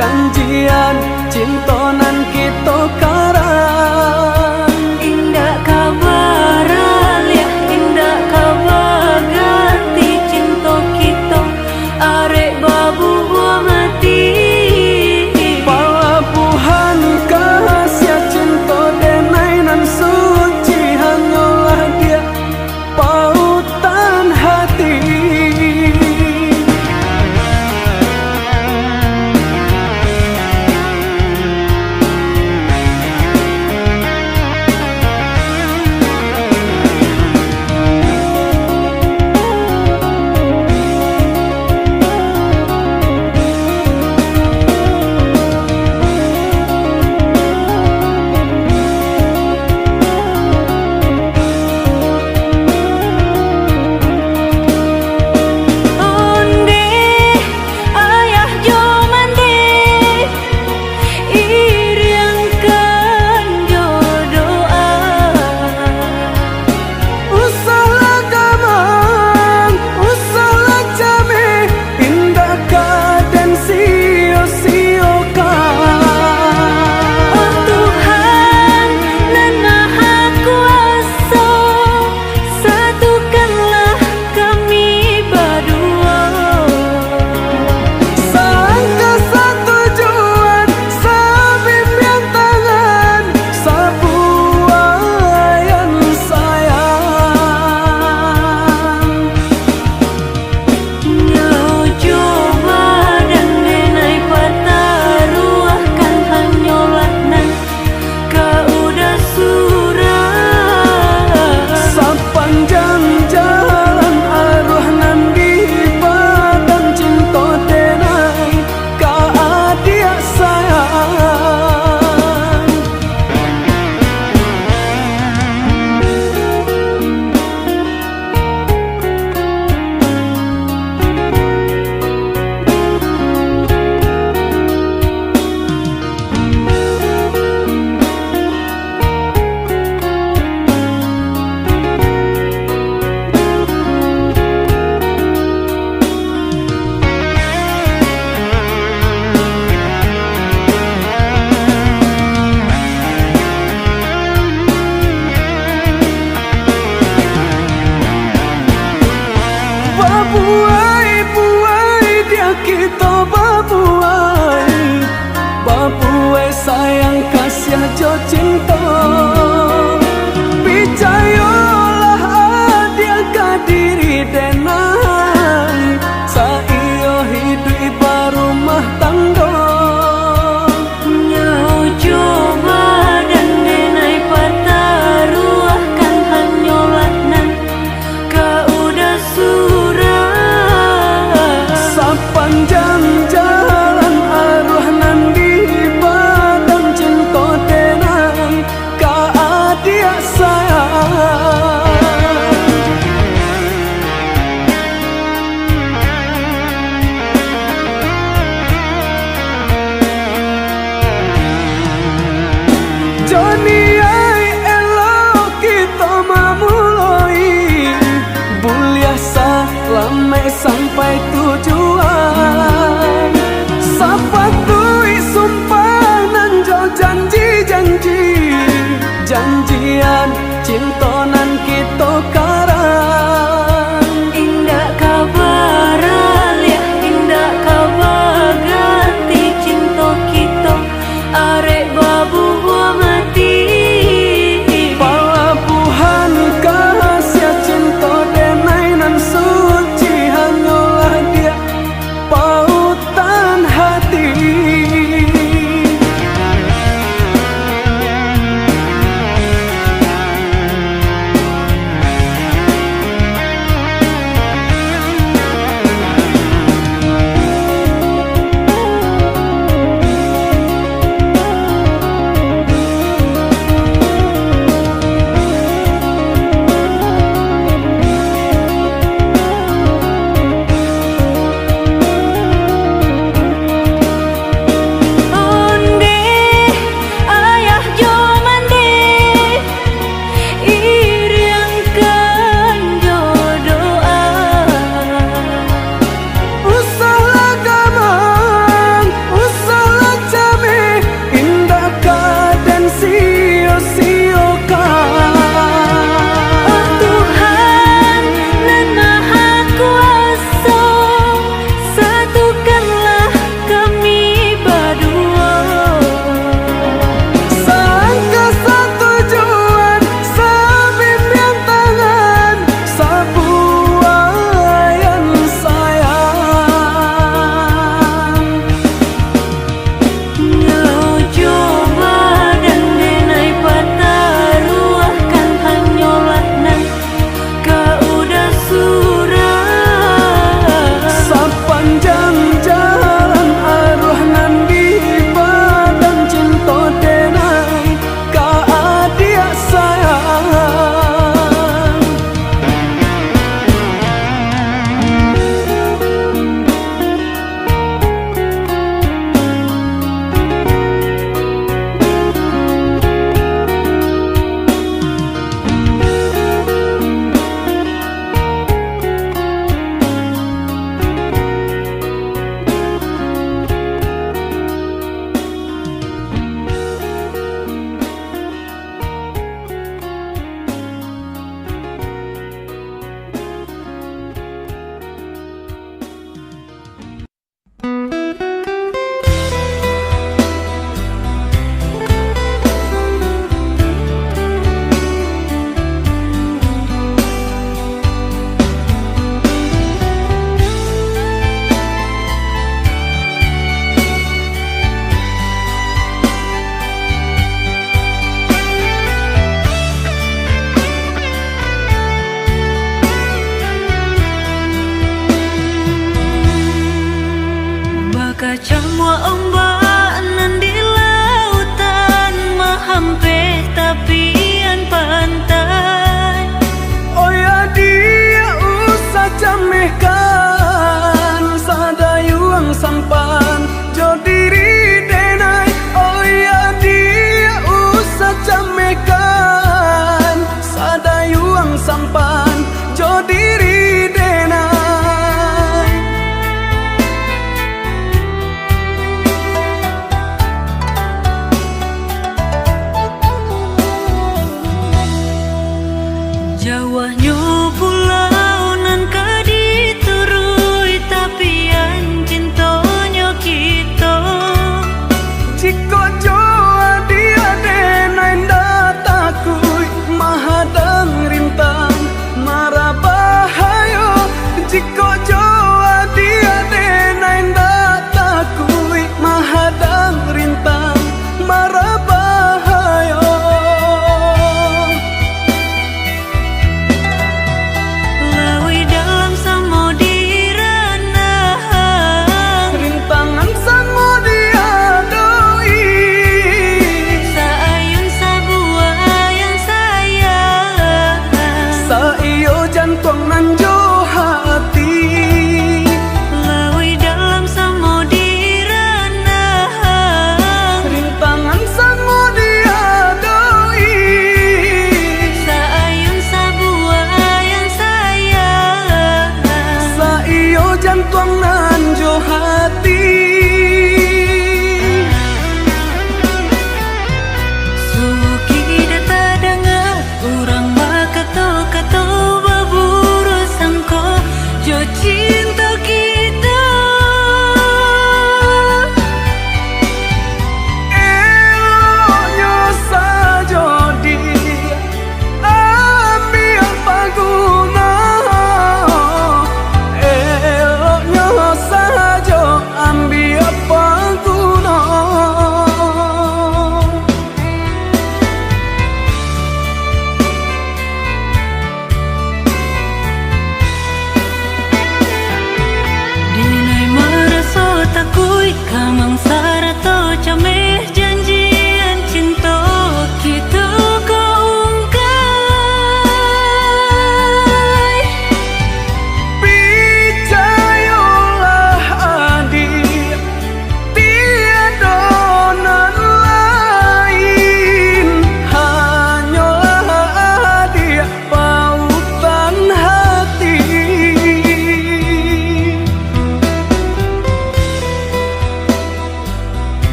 janjian cintonan kita karang. Indah kabaran ya, indah kabar ganti cinta kita arek babu gua mati. Palabuhan kasih cinta denai nan suci hanyalah dia pautan hati. Babuai dia kita babuai sayang kasih jo cinta. Picayolah dia kadiri denai saiyo hidup barumah tangga. Nyau coba dan denai pataruahkan hanyolat nan kau udah panjang jalan arwah nan di badan cinta denai ka adia sayang. Joni ai elo kita mamuloi buliah selama sampai tujuan. Sapatui sumpah nan jo janjian cintonan kita karang. Indah kabaran ya, indah kabar ganti cinta kita arek babu gua mati. Palabuhan kasih cinta denai nan suci hanyalah dia pautan hati.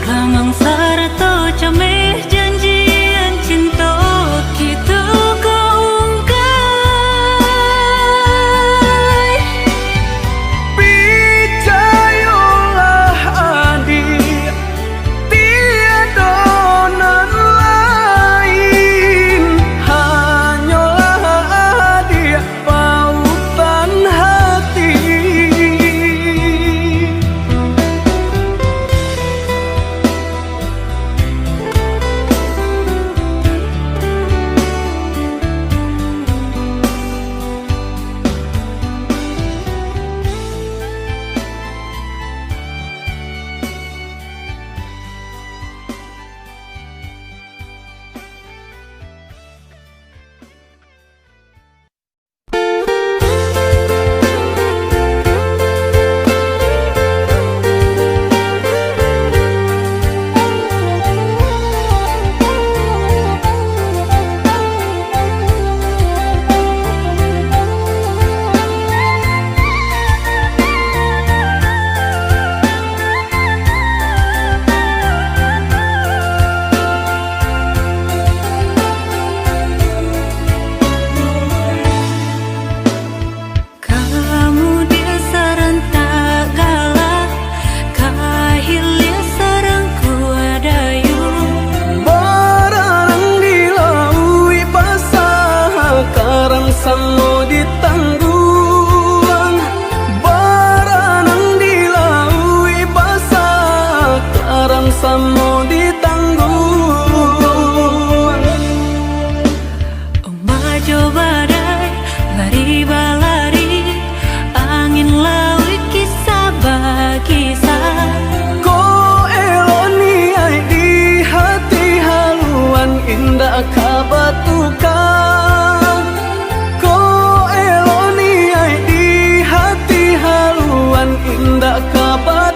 Kamang sarto cameh janjian cinta kita kaungkai. Picayolah adik, tiada nan lain, hanyalah adik pautan hati. Kamu dia sarang tak galak, kahil dia sarang kuadayu. Barang dilaui basah, karang samo ditanggulang. Barang dilaui basah, karang samo ditanggulang. Maju badai, lari balari, angin laut kisah bakisah. Ko eloni ai di hati haluan indah kabatukan. Ko eloni ai di hati haluan indah kabatukan.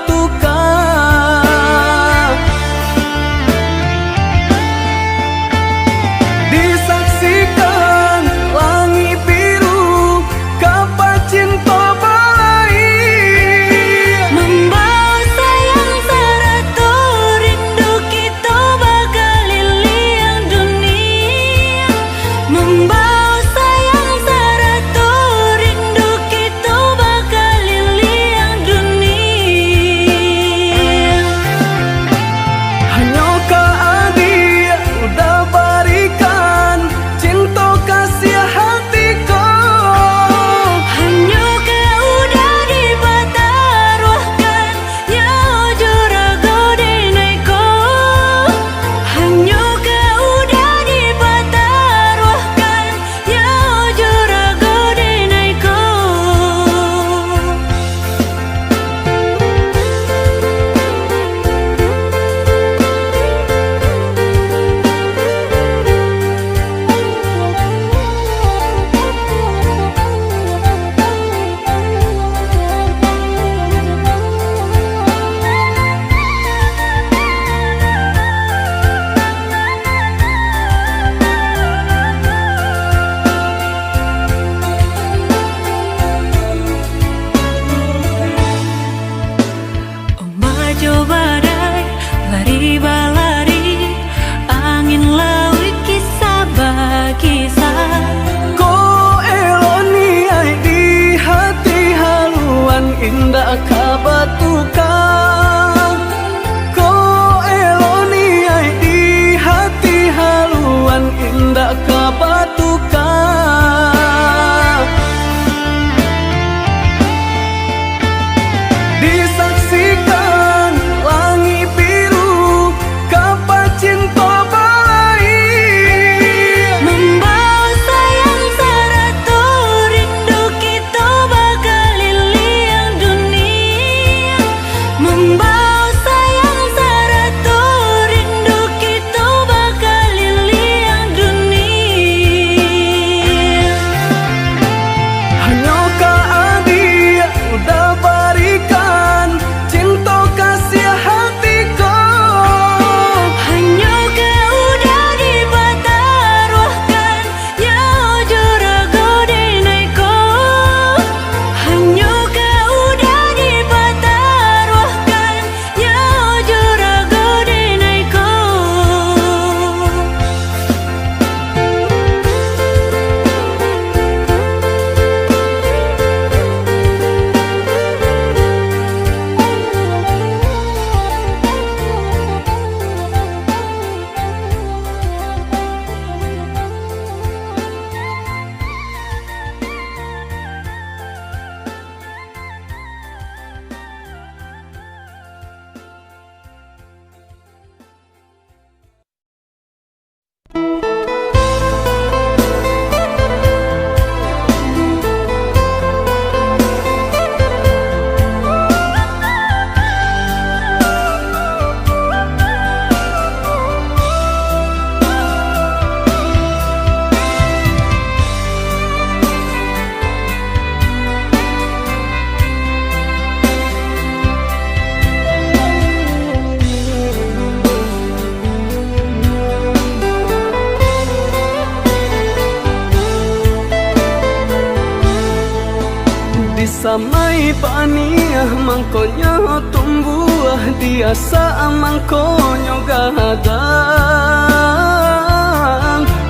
Samai paniah mangkonyo tumbuh diasa mangkonyo gadang.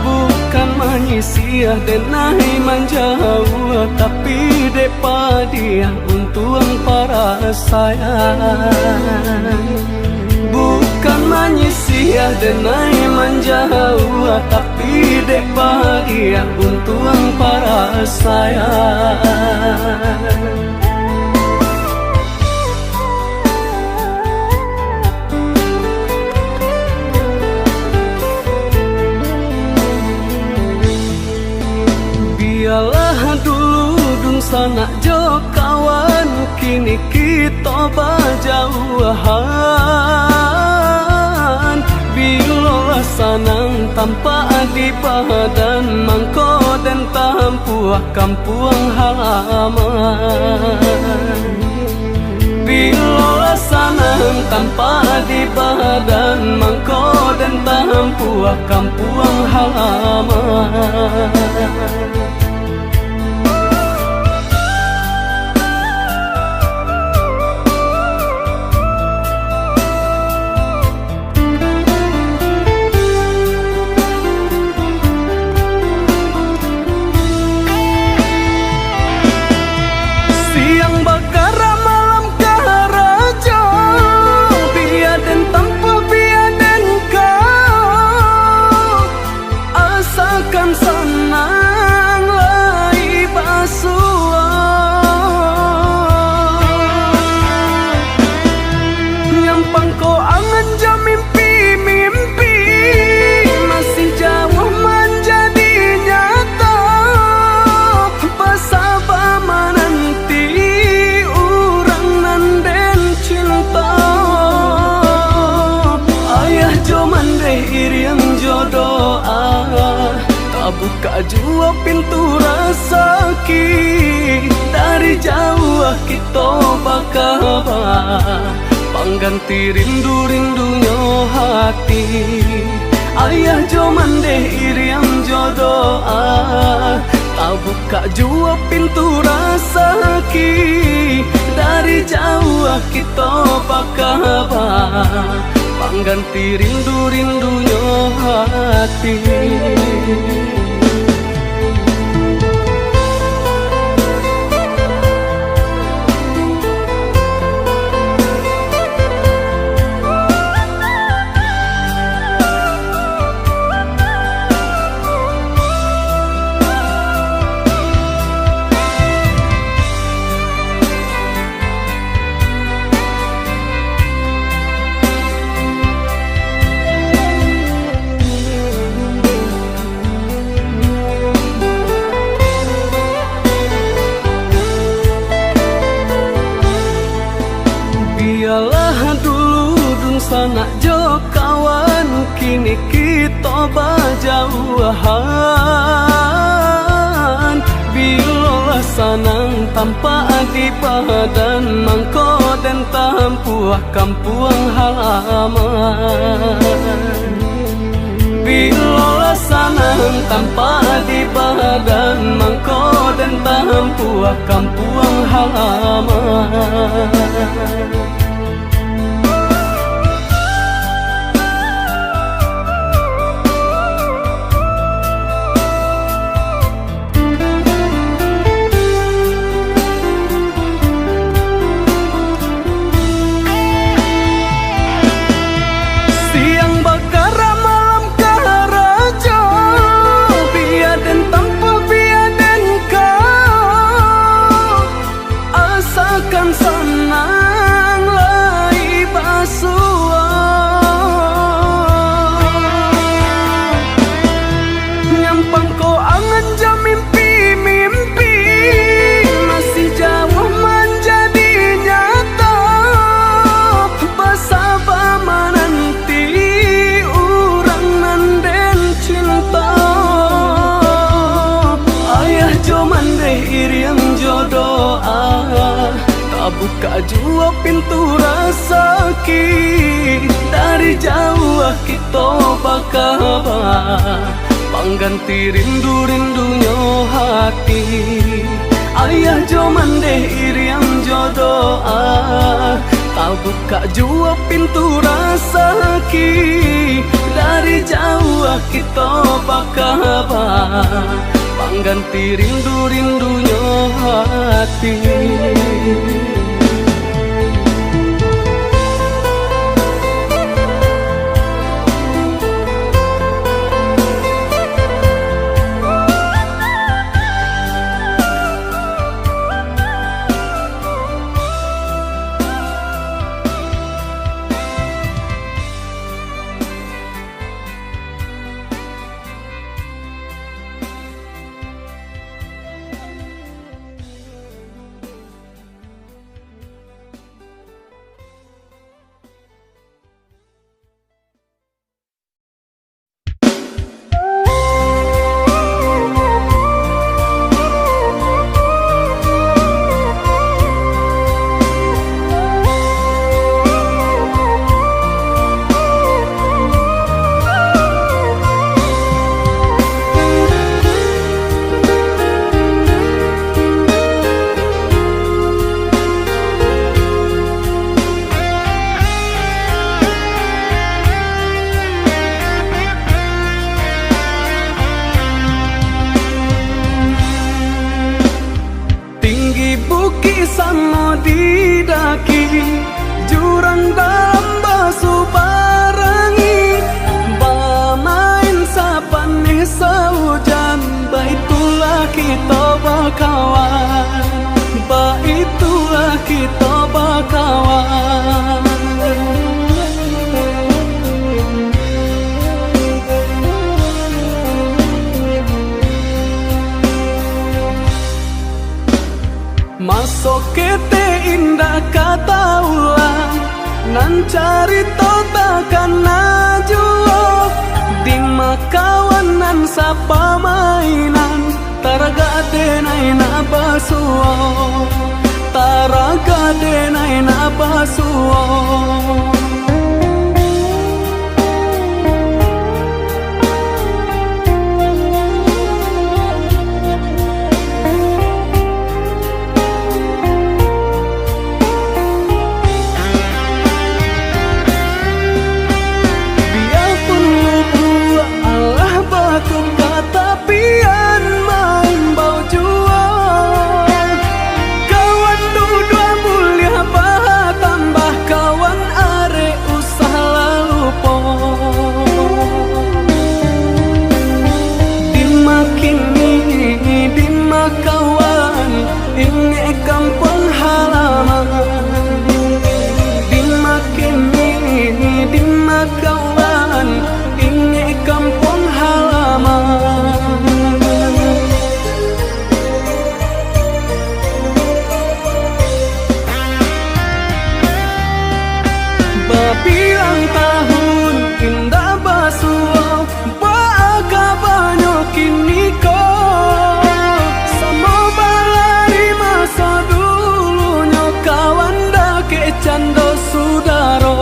Bukan menyisiah denai menjauh, tapi depa dia untuk para sayang. Bukan menyisiah denai menjauh, tapi depa dia untuk para sayang. Biarlah dulu dung sanak jo kawan, kini kita berjauhan. Bila sanang tanpa di padan, mangko dan tampuah kampuang halaman. Bila sanang tanpa di padan, mangko dan tampuah kampuang halaman. Buka jua pintu rasaki, dari jauh kita bakaba, pangganti rindu-rindunya hati. Ayah jo mandeh iriang jodoh, tak buka jua pintu rasaki, dari jauh kita bakaba, pangganti rindu-rindunya hati. Biarlah dulu dung sanak jo kawan, kini kita berjauhan. Bila sanang tanpa di padan, mangko dan tampuah kampuang halaman. Bila sanang tanpa di padan, mangko dan tampuah kampuang halaman. Buka jua pintu rasaki, dari jauh kita bakaba, pangganti rindu-rindunya hati. Ayah jo mandeh iriang jodoh tak buka jua pintu rasa ki dari jauh kita bakabar pangganti rindu-rindunya hati. Sama didaki jurang dalam basu barangi bermain sapanih sehujan baitulah kita bakawan baitulah kita bakawan. Masuk kete indah kata ulang nan cari takkan najuo di makawanan sapa mainan taraga denai na basuo taraga denai na basuo. Bilang tahun indah basuo baka banyo kini ko sama balari masa dulunya kawan dake cando sudaro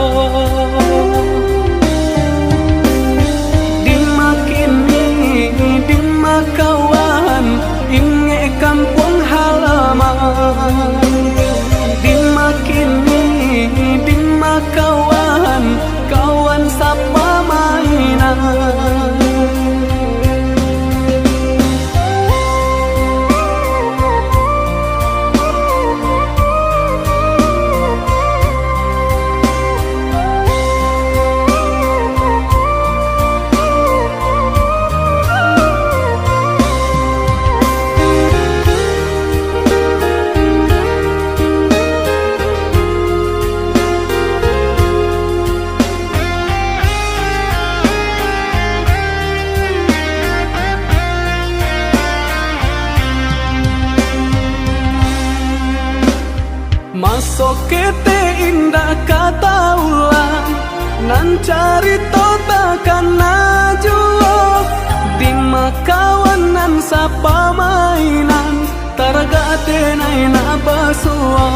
dimakini dimakawan inge kampung halaman dimakini dimakawan kawan sapa mainan. Masuk kete indah kata ulang nan cari takkan najuo di makawanan sapa mainan taraga denai na basuo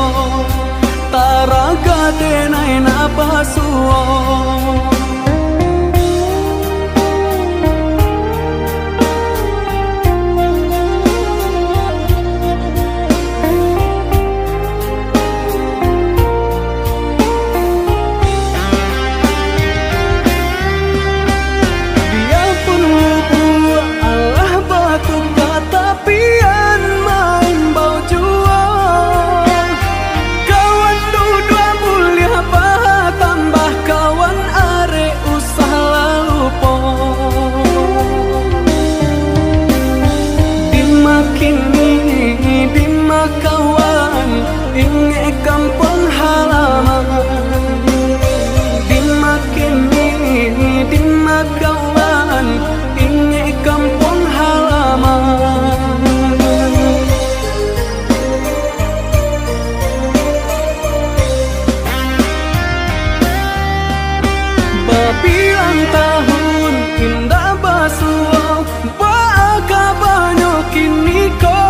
taraga denai na basuo. Bilang tahun indah basuau Baka banyak kini ko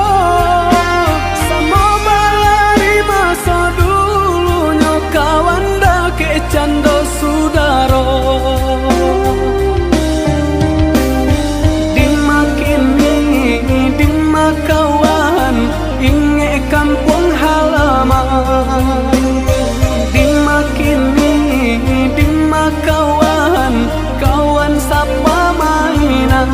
Sama balari masa dulunya Kawan dake cando sudaro Dima kawan inge kampung halaman Dima kawan kawan sapa mainan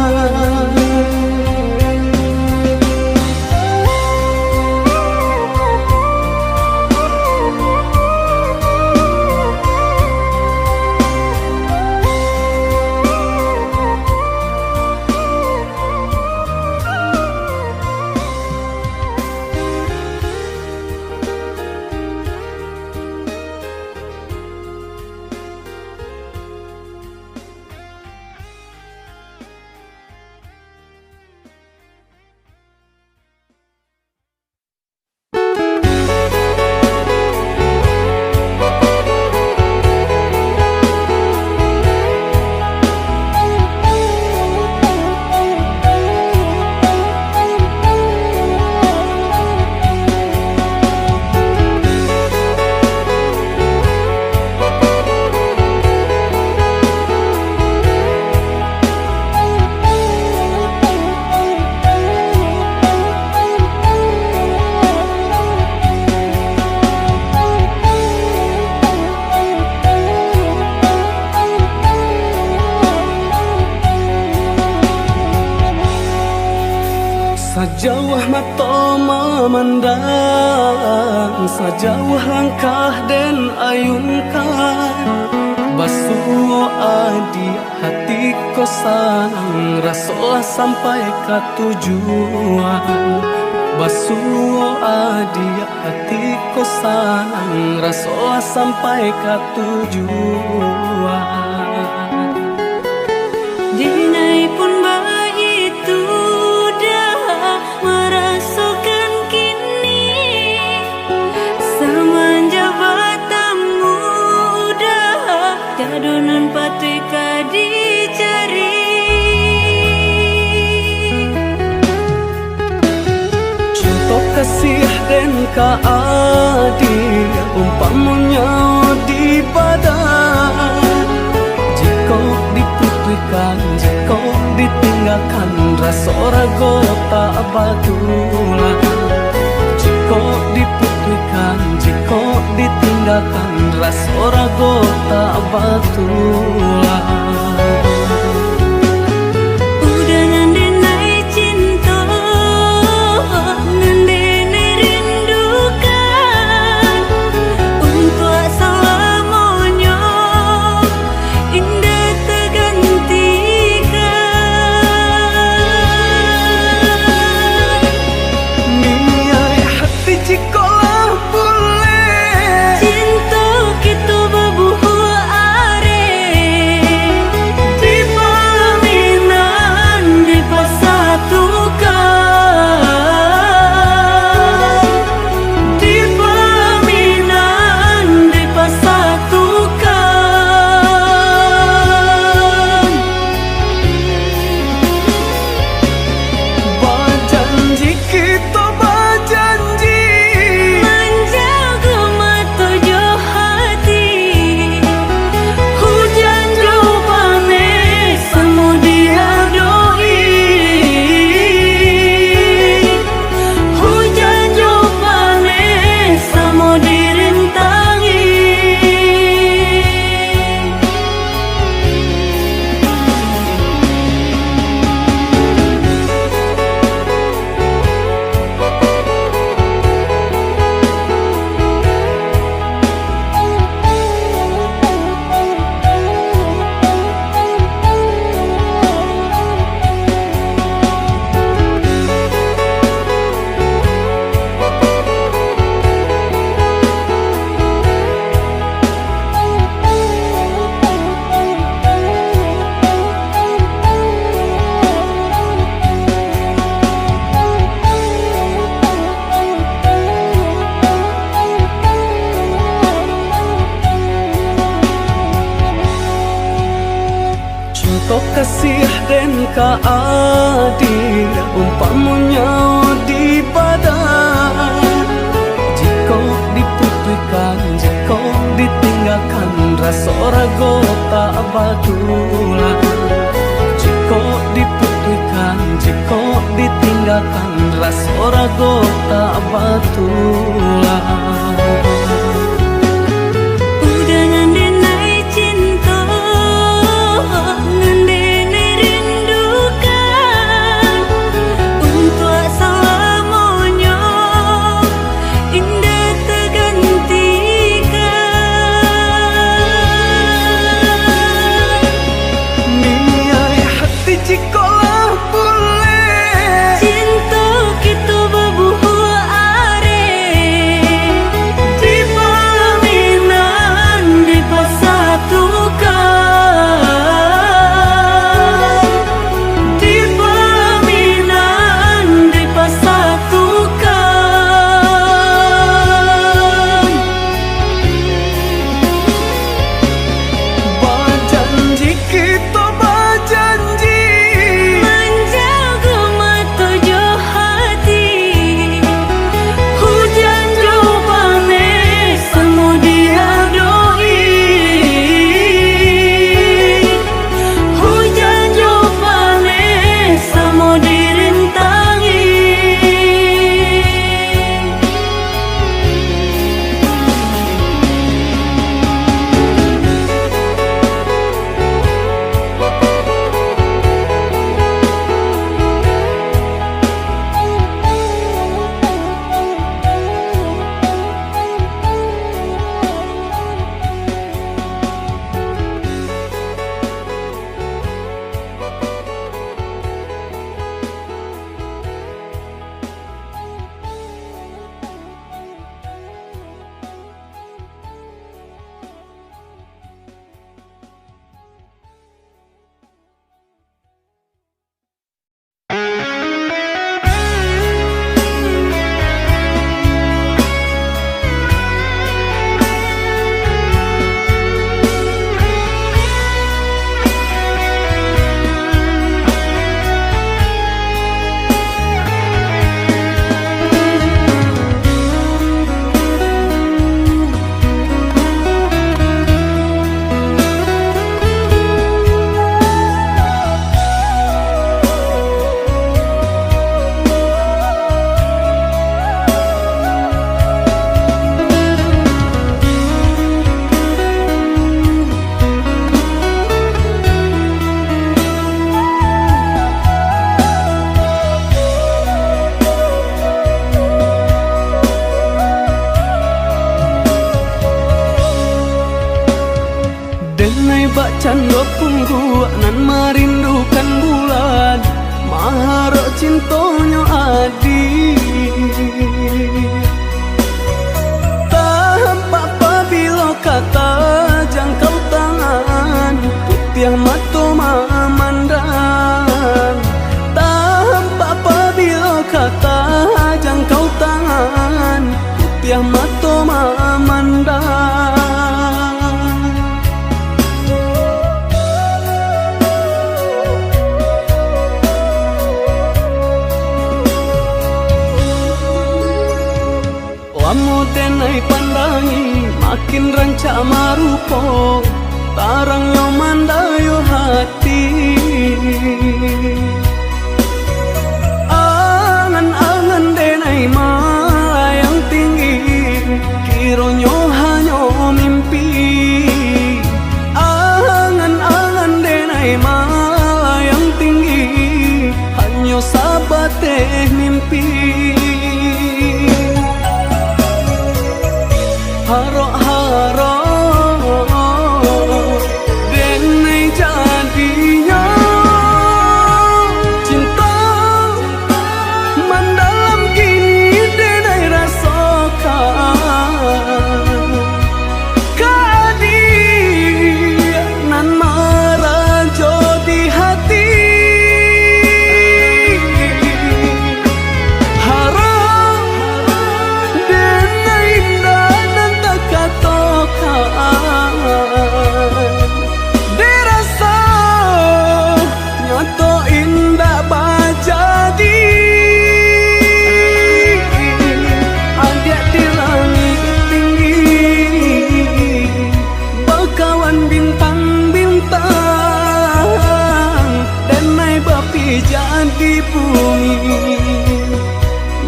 Sejauh mata memandang Sejauh langkah dan ayunkan Basuh adi hati kosan Rasolah sampai ke tujuan Basuh adi hati kosan Rasolah sampai ke tujuan Dinai pun begitu merasukan kini semenjak batamu udah jadunan patika dicari Contoh kasih dan keadil umpamanya di badan Jika diputuskan, jika ditinggalkan rasa ragu tak batulan Jika diputuskan, jika ditinggalkan rasa ragu tak batulan udah ngandenai cinta ngandenai rindukan untuk selamanya indah tergantikan Niai hati jikalah boleh cinta kita berbuah Cinta kasih dan keadil umpamanya di badan. Jika diputuskan, jika ditinggalkan, rasa ragu tak batulan. Jika diputuskan, jika ditinggalkan, rasa ragu tak batulan. Canda punggu nan merindukan bulan, maharap cintonya adi. Tampak apabila kata jangkau tangan, putih mata memandang. Tampak apabila kata jangkau tangan, putih mata memandang. Denai pandangi makin rancak marupo, Bakawan bintang-bintang dan naik bapi jadi bumi,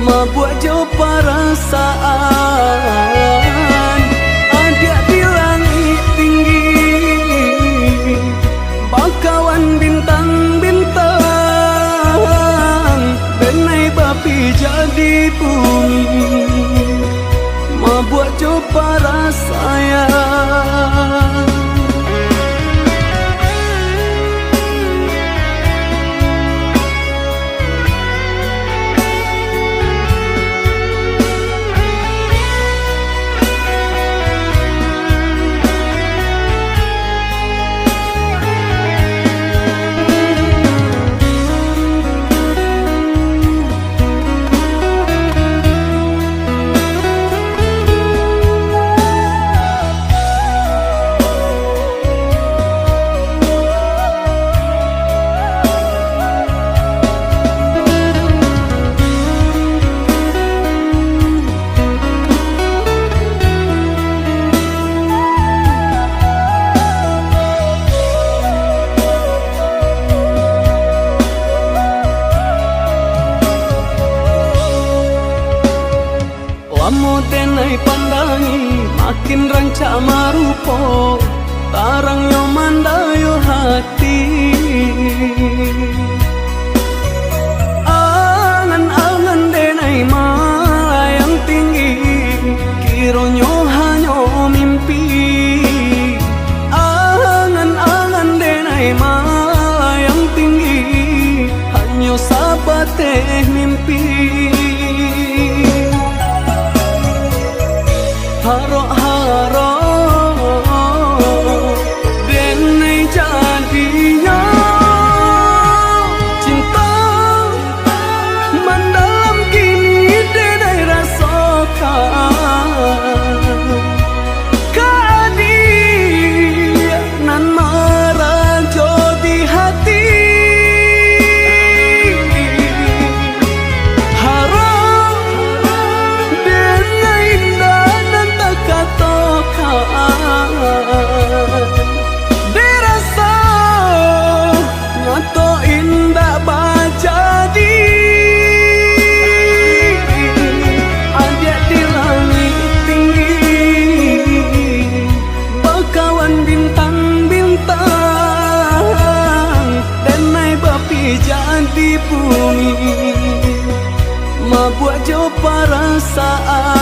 mabuat jauh perasaan ada di langit tinggi. Bakawan bintang-bintang dan naik bapi jadi bumi, mabuat jauh perasaan. Lamo tenai pandangi makin rancak marupo, tarang yo mandayo hati. Angan-angan denai malayang tinggi, kironyo hanyo mimpi. Angan-angan denai malayang tinggi, hanyo sabate mimpi. Harok-harok denai jadinya cinta mendalam kini denai rasakan. Kadia nan merajo di hati, dirasa nyato indah bajadi ada di langit tinggi. Bakawan bintang-bintang dan naik bapi jadi bumi, mabuat jauh perasaan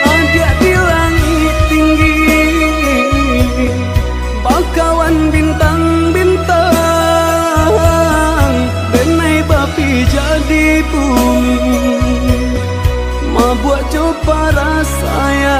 ada di langit tinggi. Bakawan bintang-bintang dan naik bapi jadi bumi, mabuat jauh perasaan.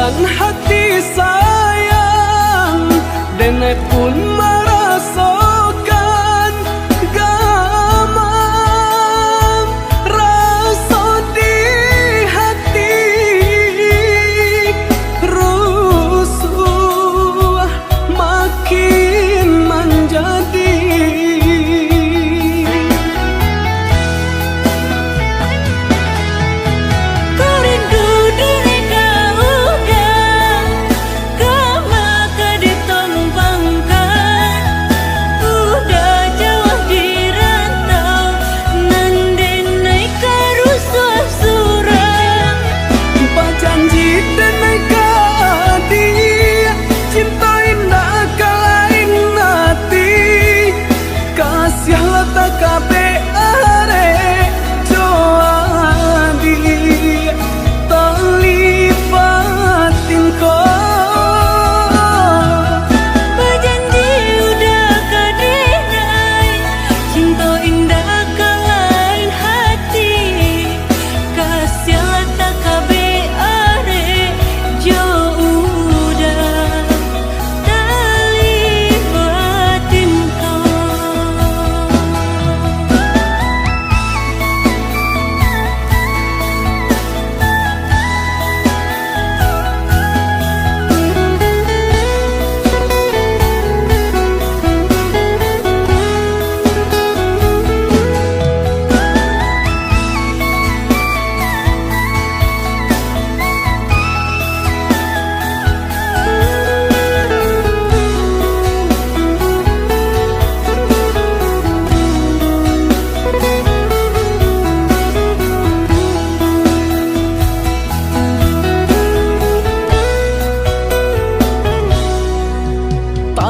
tabahkan hati sayang, denai pun merasakan gamam rasa di hati, rusuh makin menjadi.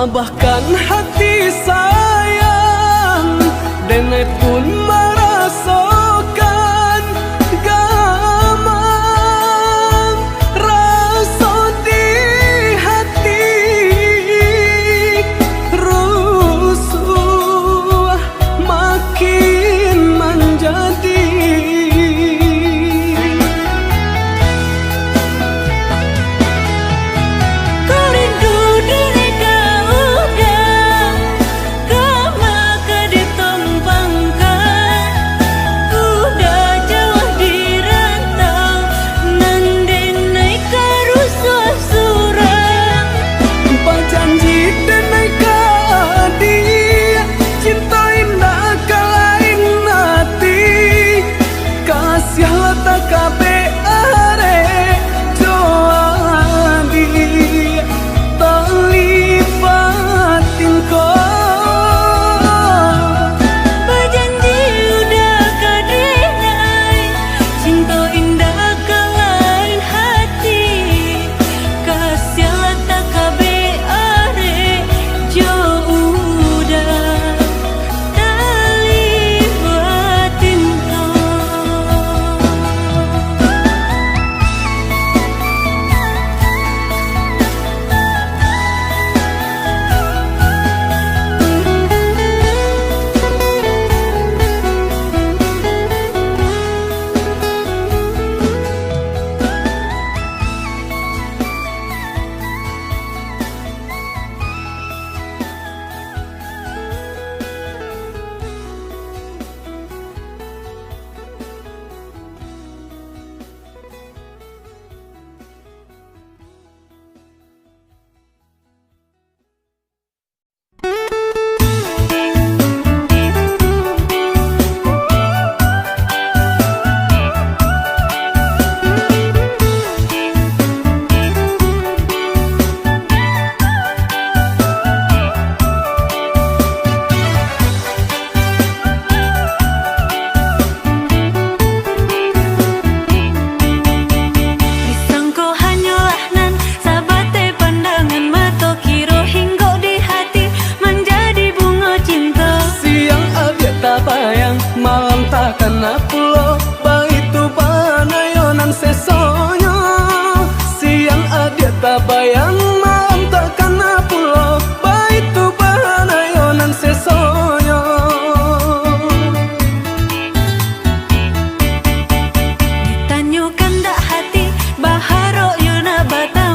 Tabahkan hati sayang, denai pun merasakan gamam rasa di hati, rusuh makin menjadi. Bayang malam takkan pulau baitu banayonan sesoyo. Ditanyakan dak hati baharo yuna batam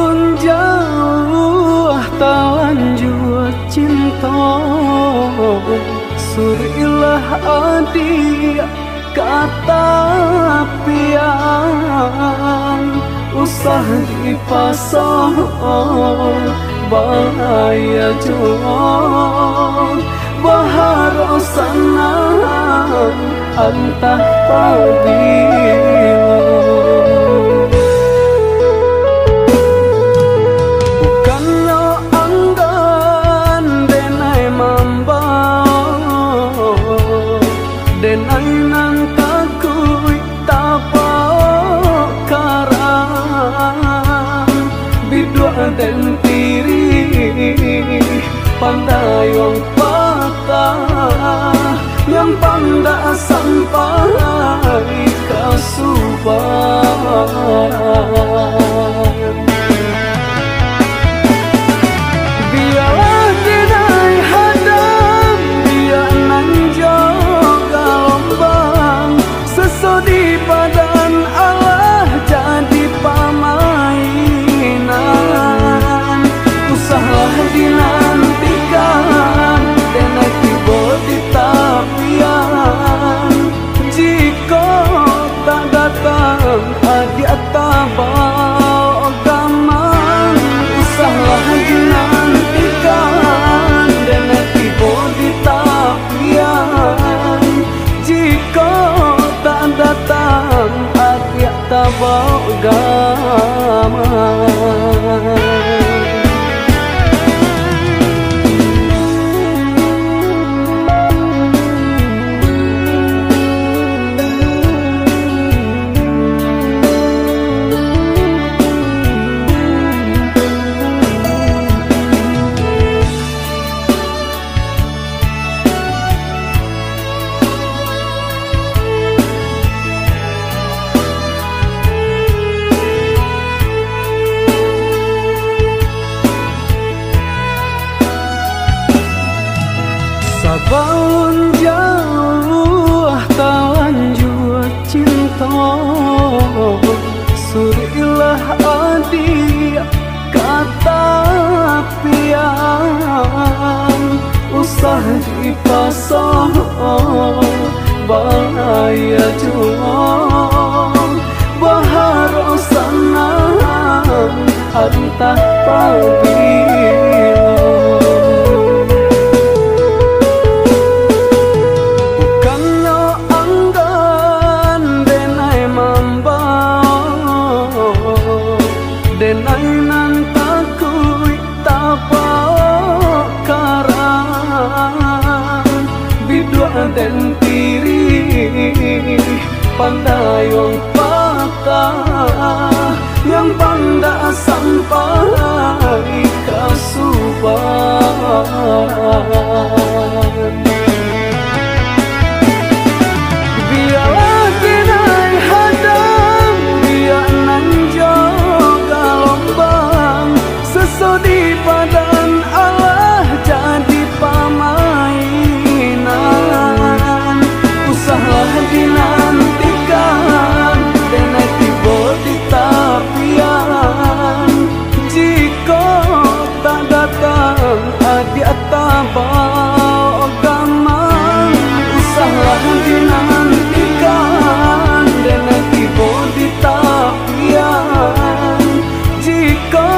Sabun jauh lanjut cinta, surilah adik kata pian, usah dipasang bahaya jauh, baharo senang antah pabilo. Denai nan takui tapau karang, bidua dan tiri pandai yang patah, yang pandai sampai kasuban. Biarlah denai hadam, biar nanjau gelombang, sesodi badan Allah jadi pamainan. Usahlah dinantikan, denai tiba di tapian, jika tak datang hadiah tabau gaman. Usahlah dinantikan, denai tiba di tapian, jika tak datang hadiah tabau gaman. Sabun jauh lanjut cinta, surilah adik kata pian, usah dipasang bahaya jauh, baharo senang antah pabilo. Denai nan takui tapau karang, bidua dan tiri pandai yang patah, yang pandai sampai kasuban. Biarlah denai hadam, biar nanjau gelombang, sesodi badan Allah jadi pamainan. Usahlah dinantikan, denai tiba di tapian, jika tak datang hadiah tabau gaman. Usahlah dinantikan, denai tiba di tapian, jika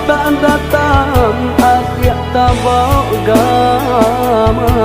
tak datang hadiah tabau gaman.